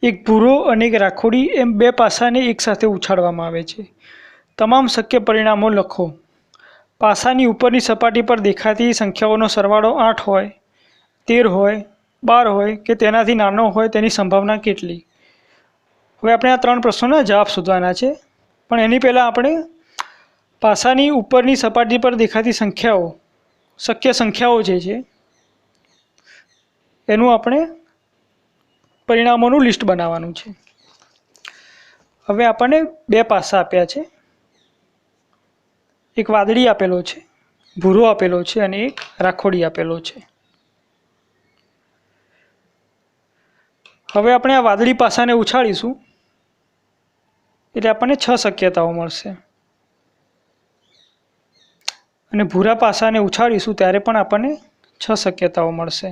એક ભૂરો અને એક રાખોડી એમ બે પાસાને એકસાથે ઉછાળવામાં આવે છે। તમામ શક્ય પરિણામો લખો। પાસાની ઉપરની સપાટી પર દેખાતી સંખ્યાઓનો સરવાળો 8 હોય, 13 હોય, 12 હોય કે તેનાથી નાનો હોય તેની સંભાવના કેટલી? હવે આપણે આ ત્રણ પ્રશ્નોના જવાબ શોધવાના છે, પણ એની પહેલાં આપણે પાસાની ઉપરની સપાટી પર દેખાતી સંખ્યાઓ, શક્ય સંખ્યાઓ જે છે એનું આપણે પરિણામોનું લિસ્ટ બનાવવાનું છે। હવે આપણને બે પાસા આપ્યા છે, એક વાદળી આપેલો છે, ભૂરો આપેલો છે અને એક રાખોડી આપેલો છે। હવે આપણે આ વાદળી પાસાને ઉછાળીશું એટલે આપણને 6 શક્યતાઓ મળશે અને ભૂરા પાસાને ઉછાળીશું ત્યારે પણ આપણને 6 શક્યતાઓ મળશે।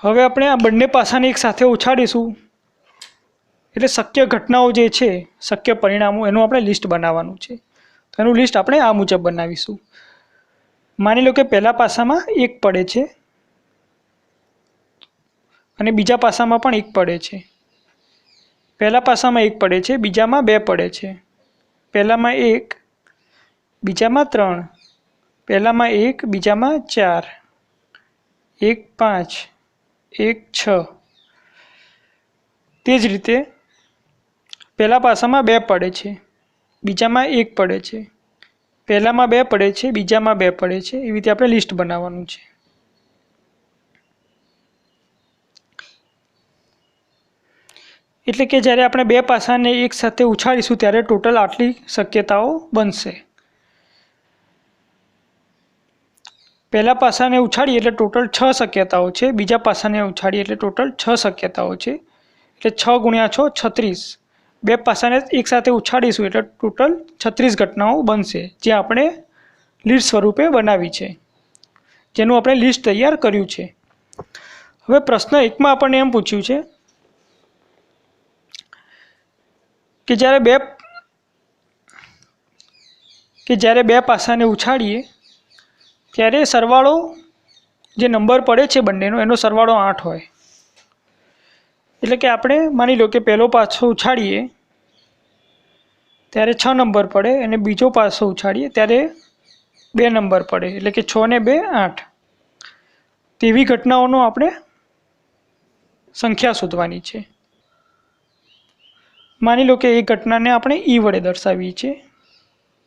હવે આપણે આ બંને પાસાને એક સાથે ઉછાળીશું એટલે શક્ય ઘટનાઓ જે છે, શક્ય પરિણામો એનું આપણે લિસ્ટ બનાવવાનું છે। તો એનું લિસ્ટ આપણે આ મુજબ બનાવીશું। માની લો કે પહેલા પાસામાં 1 પડે છે અને બીજા પાસામાં પણ 1 પડે છે। પહેલા પાસામાં 1 પડે છે, બીજામાં 2 પડે છે। પહેલામાં 1, બીજામાં 3, પહેલામાં 1, બીજામાં 4, 1 5, 1 6। તે જ રીતે પહેલા પાસામાં 2 પડે છે, બીજામાં 1 પડે છે, પહેલામાં 2 પડે છે, બીજામાં 2 પડે છે। એવી રીતે આપણે લિસ્ટ બનાવવાનું છે। એટલે કે જ્યારે આપણે બે પાસાને એક સાથે ઉછાળીશું ત્યારે ટોટલ આટલી શક્યતાઓ બનશે। પહેલા પાસાને ઉછાળીએ એટલે ટોટલ 6 શક્યતાઓ છે, બીજા પાસાને ઉછાળીએ એટલે ટોટલ 6 શક્યતાઓ છે, એટલે 6 × 6 36। બે પાસાને એક સાથે ઉછાળીશું એટલે ટોટલ 36 ઘટનાઓ બનશે, જે આપણે લિસ્ટ સ્વરૂપે બનાવી છે, જેનું આપણે લિસ્ટ તૈયાર કર્યું છે। હવે પ્રશ્ન 1માં આપણને એમ પૂછ્યું છે કે જ્યારે બે પાસાને ઉછાળીએ ત્યારે સરવાળો જે નંબર પડે છે બંનેનો એનો સરવાળો 8 હોય। એટલે કે આપણે માની લો કે પહેલો પાસો ઉછાળીએ ત્યારે 6 નંબર પડે અને બીજો પાસો ઉછાળીએ ત્યારે 2 નંબર પડે, એટલે કે 6 ને 2 8। તેવી ઘટનાઓનો આપણે સંખ્યા શોધવાની છે। માની લો કે એ ઘટનાને આપણે ઈ વડે દર્શાવીએ છીએ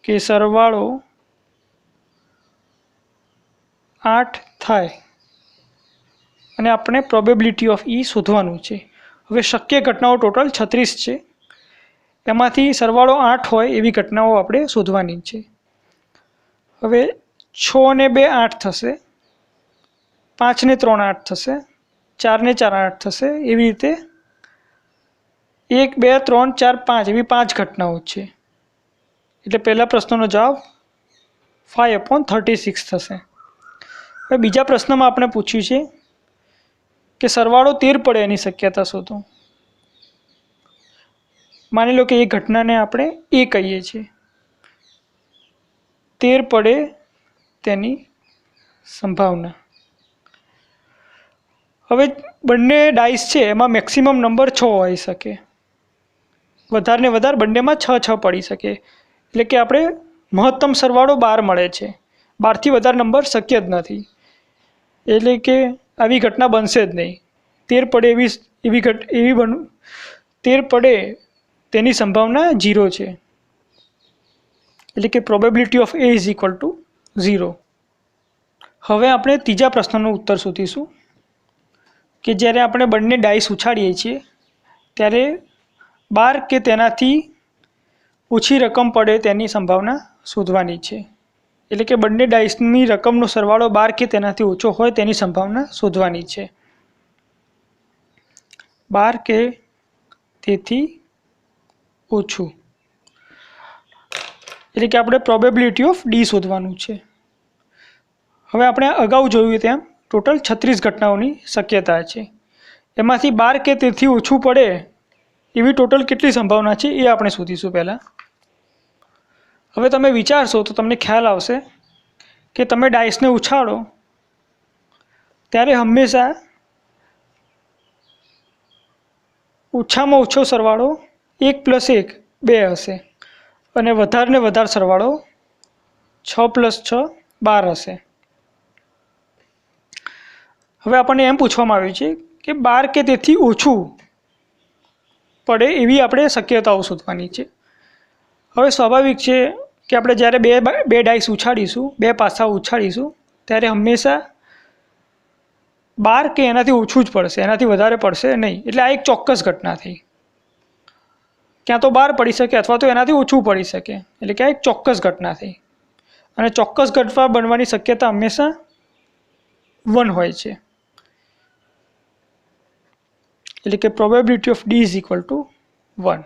કે સરવાળો 8 થાય અને આપણે પ્રોબેબિલિટી ઓફ ઈ શોધવાનું છે। હવે શક્ય ઘટનાઓ ટોટલ 36 છે, એમાંથી સરવાળો 8 હોય એવી ઘટનાઓ આપણે શોધવાની છે। હવે 6 ને 2 8 થશે, 5 ને 3 8 થશે, 4 ને 4 8 થશે। એવી રીતે 1 2 3 4 5 એવી 5 ઘટનાઓ છે, એટલે પહેલા પ્રશ્નનો જવાબ 5/36 થશે। હવે બીજા પ્રશ્નમાં આપણે પૂછ્યું છે કે સરવાળો 13 પડે એની શક્યતા શોધો। માની લો કે એ ઘટનાને આપણે એ કહીએ છીએ, 13 પડે તેની સંભાવના। હવે બંને ડાઈસ છે એમાં મેક્સિમમ નંબર 6 હોઈ શકે, વધારે ને વધારે બંનેમાં 6 પડી શકે, એટલે કે આપણે મહત્તમ સરવાળો 12 મળે છે। 12થી વધારે નંબર શક્ય જ નથી, એટલે કે આવી ઘટના બનશે જ નહીં। 13 પડે 13 પડે તેની સંભાવના 0 છે, એટલે કે પ્રોબેબિલિટી ઓફ A = 0। હવે આપણે ત્રીજા પ્રશ્નનો ઉત્તર શોધીશું કે જ્યારે આપણે બંને ડાઈસ ઉછાળીએ છીએ ત્યારે 12 કે તેનાથી ઓછી રકમ પડે તેની સંભાવના શોધવાની છે, એટલે કે બંને ડાઈસની રકમનો સરવાળો 12 કે તેનાથી ઓછો હોય તેની સંભાવના શોધવાની છે। 12 કે તેથી ઓછું, એટલે કે આપણે પ્રોબેબિલિટી ઓફ ડી શોધવાનું છે। હવે આપણે અગાઉ જોયું તેમ ટોટલ 36 ઘટનાઓની શક્યતા છે, એમાંથી 12 કે તેથી ઓછું પડે એવી ટોટલ કેટલી સંભાવના છે એ આપણે શોધીશું પહેલાં। હવે તમે વિચારશો તો તમને ખ્યાલ આવશે કે તમે ડાઈસને ઉછાળો ત્યારે હંમેશા ઓછામાં ઓછો સરવાળો 1 + 1 2 હશે અને વધારે ને વધારે સરવાળો 6 + 6 12 હશે. હવે આપણને એમ પૂછવામાં આવ્યું છે કે 12 કે તેથી ઓછું પડે એવી આપણે શક્યતાઓ શોધવાની છે. હવે સ્વાભાવિક છે કે આપણે જ્યારે બે ડાઈસ ઉછાળીશું, બે પાસા ઉછાળીશું, ત્યારે હંમેશા 12 કે એનાથી ઓછું જ પડશે, એનાથી વધારે પડશે નહીં. એટલે આ એક ચોક્કસ ઘટના થઈ. ક્યાં તો 12 પડી શકે અથવા તો એનાથી ઓછું પડી શકે. એટલે કે આ એક ચોક્કસ ઘટના થઈ અને ચોક્કસ ઘટના બનવાની શક્યતા હંમેશા 1 હોય છે. એટલે કે પ્રોબેબિલિટી ઓફ D = 1.